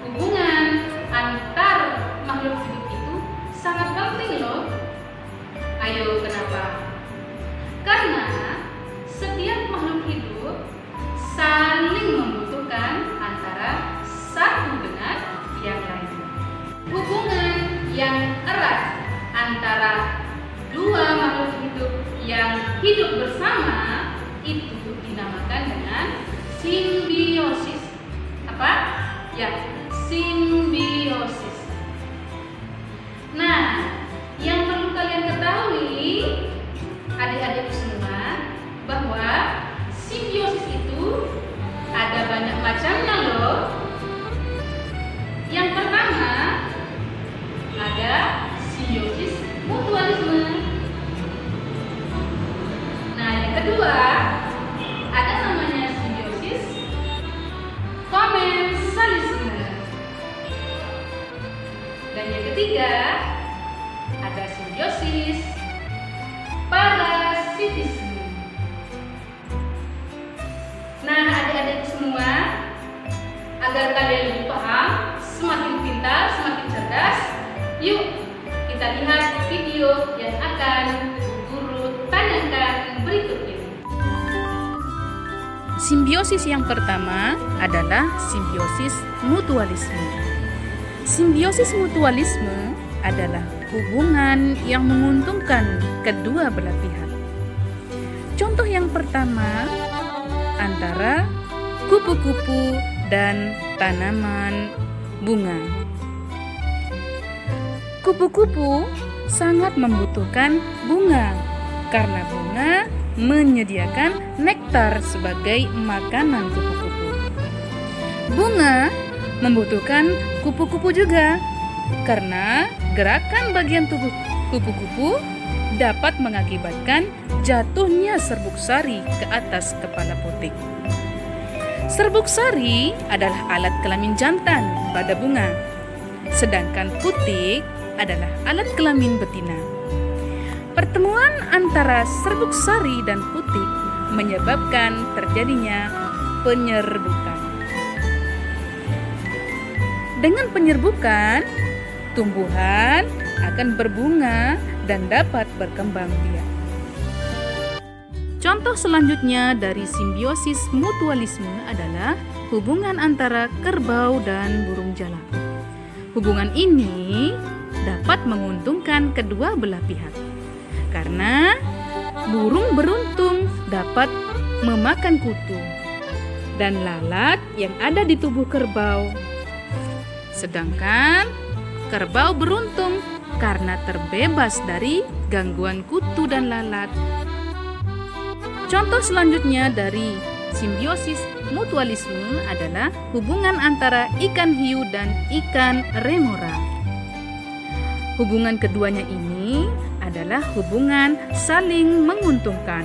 hubungan antar makhluk hidup itu sangat penting loh. Ayo, kenapa? Karena setiap makhluk hidup saling membutuhkan antara satu dengan yang lain. Hubungan yang erat antara dua makhluk hidup yang hidup bersama itu dinamakan dengan simbiosis. Apa? Ya, simbiosis. Nah, yang perlu kalian ketahui, adik-adik semua, bahwa simbiosis itu ada banyak macamnya loh. Yang pertama, ada simbiosis mutualisme. Nah, yang kedua, ada namanya simbiosis komensalisme. Dan yang ketiga, ada simbiosis parasitisme. Nah, adik-adik semua, agar kalian lebih paham, semakin pintar, semakin cerdas, yuk kita lihat video yang akan guru tanyakan berikut ini. Simbiosis yang pertama adalah simbiosis mutualisme. Simbiosis mutualisme adalah hubungan yang menguntungkan kedua belah pihak. Contoh yang pertama antara kupu-kupu dan tanaman bunga. Kupu-kupu sangat membutuhkan bunga karena bunga menyediakan nektar sebagai makanan kupu-kupu. Bunga membutuhkan kupu-kupu juga karena gerakan bagian tubuh kupu-kupu dapat mengakibatkan jatuhnya serbuk sari ke atas kepala putik. Serbuk sari adalah alat kelamin jantan pada bunga, sedangkan putik adalah alat kelamin betina. Pertemuan antara serbuk sari dan putik menyebabkan terjadinya penyerbukan. Dengan penyerbukan, tumbuhan akan berbunga dan dapat berkembang biak. Contoh selanjutnya dari simbiosis mutualisme adalah hubungan antara kerbau dan burung jalak. Hubungan ini dapat menguntungkan kedua belah pihak karena burung beruntung dapat memakan kutu dan lalat yang ada di tubuh kerbau. Sedangkan kerbau beruntung karena terbebas dari gangguan kutu dan lalat. Contoh selanjutnya dari simbiosis mutualisme adalah hubungan antara ikan hiu dan ikan remora. Hubungan keduanya ini adalah hubungan saling menguntungkan.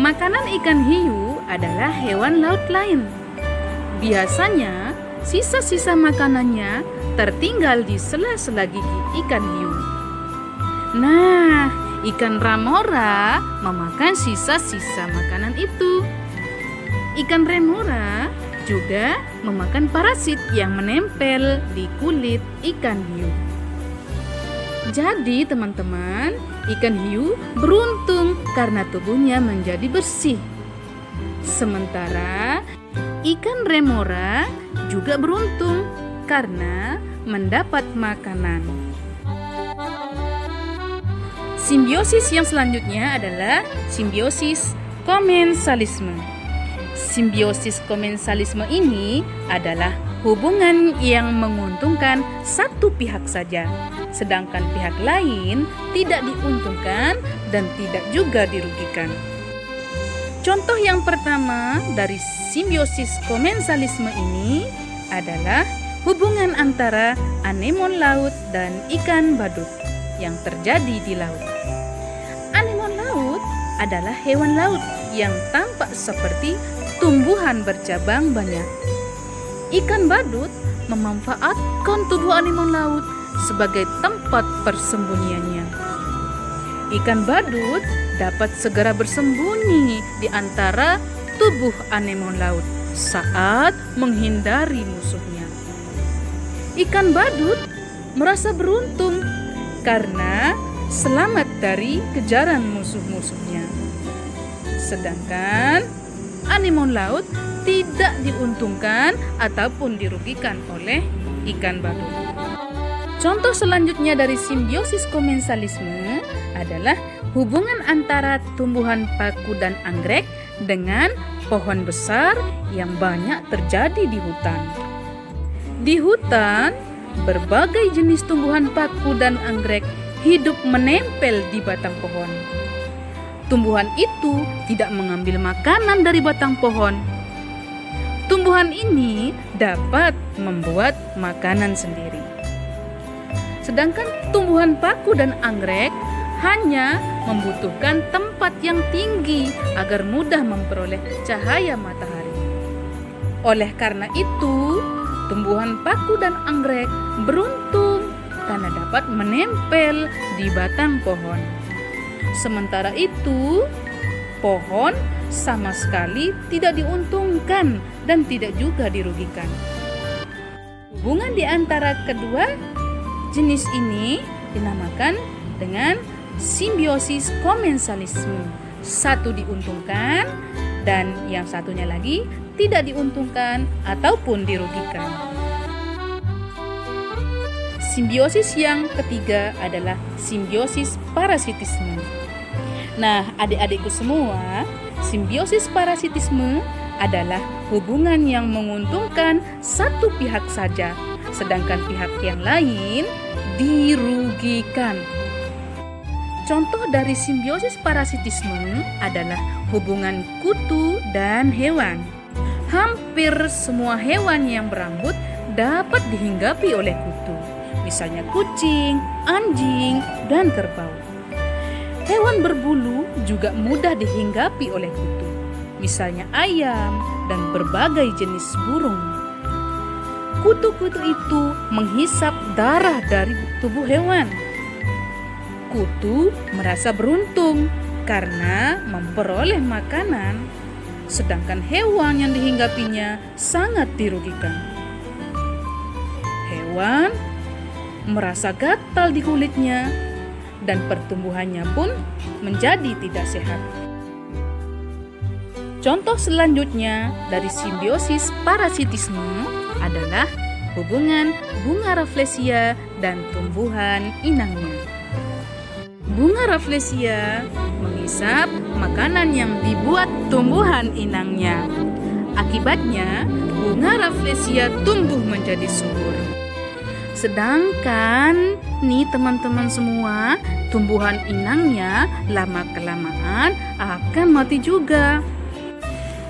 Makanan ikan hiu adalah hewan laut lain. Biasanya sisa-sisa makanannya tertinggal di sela-sela gigi ikan hiu. Nah, ikan remora memakan sisa-sisa makanan itu. Ikan remora juga memakan parasit yang menempel di kulit ikan hiu. Jadi teman-teman, ikan hiu beruntung karena tubuhnya menjadi bersih. Sementara ikan remora juga beruntung karena mendapat makanan. Simbiosis yang selanjutnya adalah simbiosis komensalisme. Simbiosis komensalisme ini adalah hubungan yang menguntungkan satu pihak saja, sedangkan pihak lain tidak diuntungkan dan tidak juga dirugikan. Contoh yang pertama dari simbiosis komensalisme ini adalah hubungan antara anemon laut dan ikan badut yang terjadi di laut. Anemon laut adalah hewan laut yang tampak seperti tumbuhan bercabang banyak. Ikan badut memanfaatkan tubuh anemon laut sebagai tempat persembunyiannya. Ikan badut dapat segera bersembunyi di antara tubuh anemon laut saat menghindari musuhnya. Ikan badut merasa beruntung karena selamat dari kejaran musuh-musuhnya. Sedangkan anemon laut tidak diuntungkan ataupun dirugikan oleh ikan badut. Contoh selanjutnya dari simbiosis komensalisme adalah hubungan antara tumbuhan paku dan anggrek dengan pohon besar yang banyak terjadi di hutan. Di hutan, berbagai jenis tumbuhan paku dan anggrek hidup menempel di batang pohon. Tumbuhan itu tidak mengambil makanan dari batang pohon. Tumbuhan ini dapat membuat makanan sendiri. Sedangkan tumbuhan paku dan anggrek hanya membutuhkan tempat yang tinggi agar mudah memperoleh cahaya matahari. Oleh karena itu, tumbuhan paku dan anggrek beruntung karena dapat menempel di batang pohon. Sementara itu, pohon sama sekali tidak diuntungkan dan tidak juga dirugikan. Hubungan di antara kedua jenis ini dinamakan dengan simbiosis komensalisme. Satu diuntungkan dan yang satunya lagi tidak diuntungkan ataupun dirugikan. Simbiosis yang ketiga adalah simbiosis parasitisme. Nah, adik-adikku semua, simbiosis parasitisme adalah hubungan yang menguntungkan satu pihak saja, sedangkan pihak yang lain dirugikan. Contoh dari simbiosis parasitisme adalah hubungan kutu dan hewan. Hampir semua hewan yang berambut dapat dihinggapi oleh kutu, misalnya kucing, anjing, dan kerbau. Hewan berbulu juga mudah dihinggapi oleh kutu, misalnya ayam dan berbagai jenis burung. Kutu-kutu itu menghisap darah dari tubuh hewan. Kutu merasa beruntung karena memperoleh makanan, sedangkan hewan yang dihinggapinya sangat dirugikan. Hewan merasa gatal di kulitnya dan pertumbuhannya pun menjadi tidak sehat. Contoh selanjutnya dari simbiosis parasitisme adalah hubungan bunga Rafflesia dan tumbuhan inangnya. Bunga Rafflesia menghisap makanan yang dibuat tumbuhan inangnya. Akibatnya, bunga Rafflesia tumbuh menjadi subur. Sedangkan nih teman-teman semua, tumbuhan inangnya lama-kelamaan akan mati juga.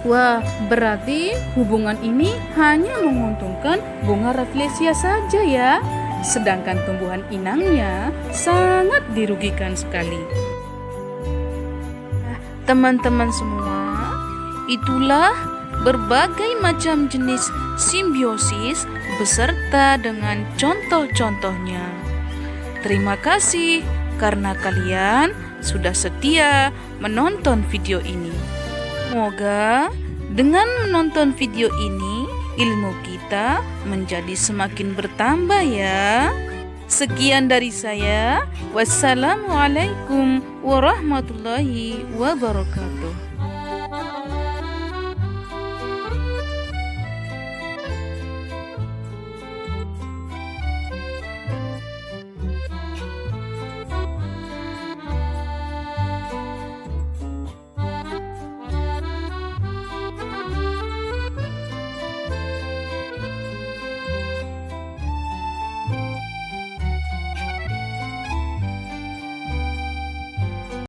Wah, berarti hubungan ini hanya menguntungkan bunga Rafflesia saja ya. Sedangkan tumbuhan inangnya sangat dirugikan sekali. Teman-teman semua, itulah berbagai macam jenis simbiosis beserta dengan contoh-contohnya. Terima kasih karena kalian sudah setia menonton video ini. Semoga dengan menonton video ini, ilmu kita menjadi semakin bertambah ya. Sekian dari saya. Wassalamualaikum warahmatullahi wabarakatuh.